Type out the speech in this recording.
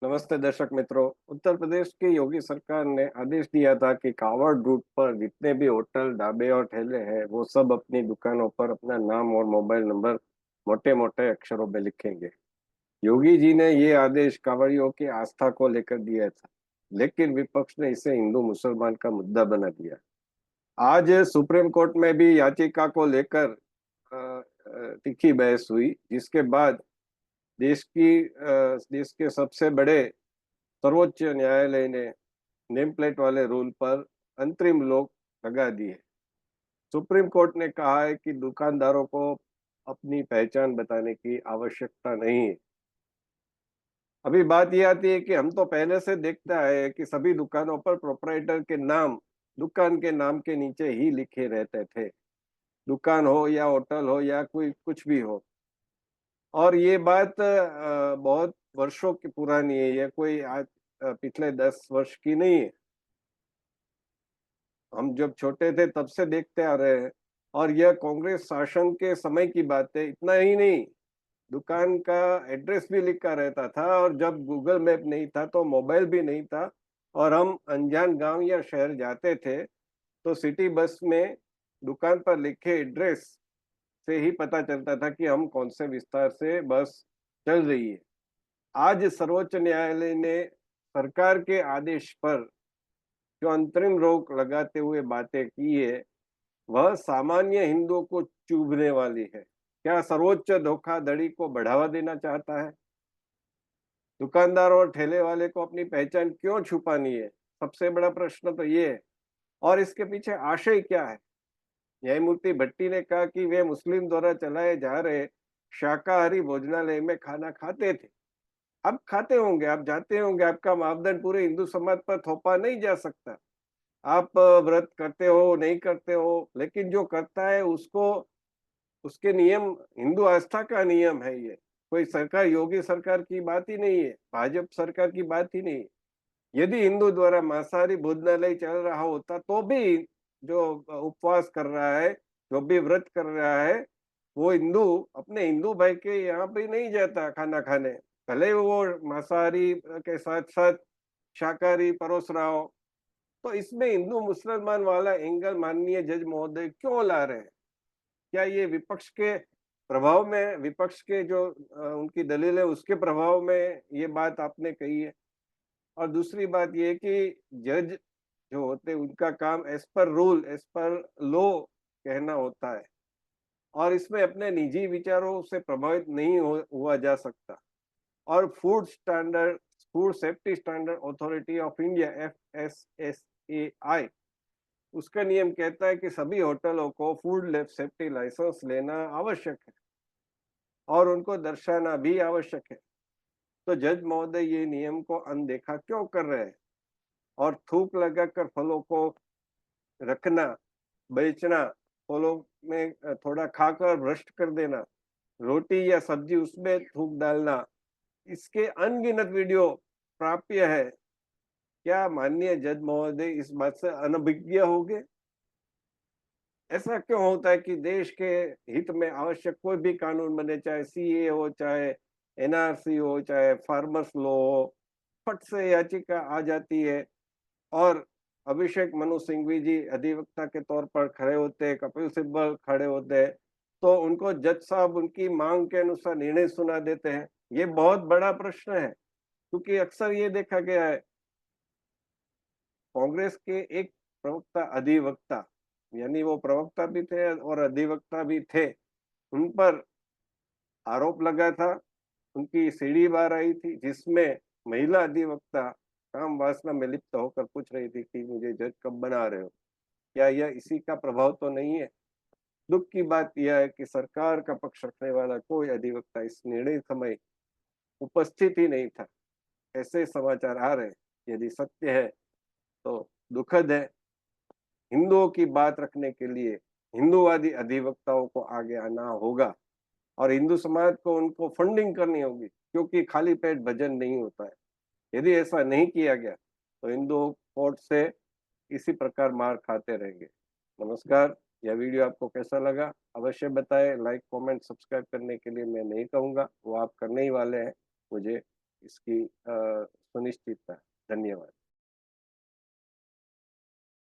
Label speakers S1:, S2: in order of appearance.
S1: नमस्ते दर्शक मित्रों। उत्तर प्रदेश की योगी सरकार ने आदेश दिया था कि कांवड़ रूट पर जितने भी होटल, ढाबे और ठेले हैं, वो सब अपनी दुकानों पर अपना नाम और मोबाइल नंबर मोटे मोटे अक्षरों में लिखेंगे। योगी जी ने ये आदेश कांवड़ियों की आस्था को लेकर दिया था, लेकिन विपक्ष ने इसे हिंदू मुसलमान का मुद्दा बना दिया। आज सुप्रीम कोर्ट में भी याचिका को लेकर तीखी बहस हुई, जिसके बाद देश के सबसे बड़े सर्वोच्च न्यायालय ने नेम प्लेट वाले रूल पर अंतरिम रोक लगा दी है। सुप्रीम कोर्ट ने कहा है कि दुकानदारों को अपनी पहचान बताने की आवश्यकता नहीं है। अभी बात ये आती है कि हम तो पहले से देखते आए हैं कि सभी दुकानों पर प्रोपराइटर के नाम दुकान के नाम के नीचे ही लिखे रहते थे। दुकान हो या होटल हो या कोई कुछ भी हो। और ये बात बहुत वर्षों की पुरानी है, ये कोई आज पिछले 10 वर्ष की नहीं है। हम जब छोटे थे तब से देखते आ रहे हैं। और यह कांग्रेस शासन के समय की बात है। इतना ही नहीं, दुकान का एड्रेस भी लिखा रहता था, और जब गूगल मैप नहीं था तो मोबाइल भी नहीं था, और हम अनजान गांव या शहर जाते थे तो सिटी बस में दुकान पर लिखे एड्रेस से ही पता चलता था कि हम कौन से विस्तार से बस चल रही है। आज सर्वोच्च न्यायालय ने सरकार के आदेश पर जो अंतरिम रोक लगाते हुए बातें की है, वह सामान्य हिंदुओं को चुभने वाली है। क्या सर्वोच्च धोखाधड़ी को बढ़ावा देना चाहता है? दुकानदार और ठेले वाले को अपनी पहचान क्यों छुपानी है? सबसे बड़ा प्रश्न तो ये है। और इसके पीछे आशय क्या है? न्यायमूर्ति भट्टी ने कहा कि वे मुस्लिम द्वारा चलाए जा रहे शाकाहारी भोजनालय में खाना खाते थे। अब खाते होंगे, आप जाते होंगे, आपका मापदंड पूरे हिंदू समाज पर थोपा नहीं जा सकता। आप व्रत करते हो, नहीं करते हो, लेकिन जो करता है उसको उसके नियम हिंदू आस्था का नियम है ये। कोई सरकार, योगी सरकार की बात ही नहीं है, भाजपा सरकार की बात ही नहीं है। यदि हिंदू द्वारा मांसाहारी भोजनालय चल रहा होता तो भी जो उपवास कर रहा है, जो भी व्रत कर रहा है, वो हिंदू अपने हिंदू भाई के यहाँ पे नहीं जाता खाना खाने। भले वो मांसाहारी के साथ साथ शाकाहारी परोस रहा हो। तो इसमें हिंदू मुसलमान वाला एंगल माननीय जज महोदय क्यों ला रहे हैं? क्या ये विपक्ष के प्रभाव में, विपक्ष के जो उनकी दलील है उसके प्रभाव में ये बात आपने कही है? और दूसरी बात ये है कि जज जो होते हैं उनका काम as per rule, as per law कहना होता है, और इसमें अपने निजी विचारों से प्रभावित नहीं हुआ जा सकता। और food safety standard authority of India, FSSAI, उसका नियम कहता है कि सभी होटलों को फूड सेफ्टी लाइसेंस लेना आवश्यक है, और उनको दर्शाना भी आवश्यक है। तो जज महोदय ये नियम को अनदेखा क्यों कर रहे हैं? और थूक लगाकर फलों को रखना, बेचना, फलों में थोड़ा खाकर भ्रष्ट कर देना, रोटी या सब्जी उसमें थूक डालना, इसके अनगिनत वीडियो प्राप्य है। क्या माननीय जज महोदय इस बात से अनभिज्ञ होंगे? ऐसा क्यों होता है कि देश के हित में आवश्यक कोई भी कानून बने, चाहे सीए हो, चाहे एनआरसी हो, चाहे फार्मर्स लॉ हो, फट से याचिका आ जाती है, और अभिषेक मनु सिंघवी जी अधिवक्ता के तौर पर खड़े होते हैं, कपिल सिब्बल खड़े होते हैं, तो उनको जज साहब उनकी मांग के अनुसार निर्णय सुना देते हैं। ये बहुत बड़ा प्रश्न है, क्योंकि अक्सर ये देखा गया है, कांग्रेस के एक प्रवक्ता अधिवक्ता, यानी वो प्रवक्ता भी थे और अधिवक्ता भी थे, उन पर आरोप लगा था, उनकी सीढ़ी बार आई थी, जिसमें महिला अधिवक्ता काम वासना में लिप्त होकर पूछ रही थी कि मुझे जज कब बना रहे हो? क्या यह इसी का प्रभाव तो नहीं है? दुख की बात यह है कि सरकार का पक्ष रखने वाला कोई अधिवक्ता इस निर्णय समय उपस्थित ही नहीं था। ऐसे समाचार आ रहे हैं। यदि सत्य है तो दुखद है। हिंदुओं की बात रखने के लिए हिंदूवादी अधिवक्ताओं को आगे आना होगा, और हिंदू समाज को उनको फंडिंग करनी होगी, क्योंकि खाली पेट भजन नहीं होता है। यदि ऐसा नहीं किया गया तो हिंदू कोर्ट से इसी प्रकार मार खाते रहेंगे। नमस्कार। यह वीडियो आपको कैसा लगा अवश्य बताएं। लाइक, कमेंट, सब्सक्राइब करने के लिए मैं नहीं कहूँगा, वो आप करने ही वाले हैं। मुझे इसकी सुनिश्चितता। धन्यवाद।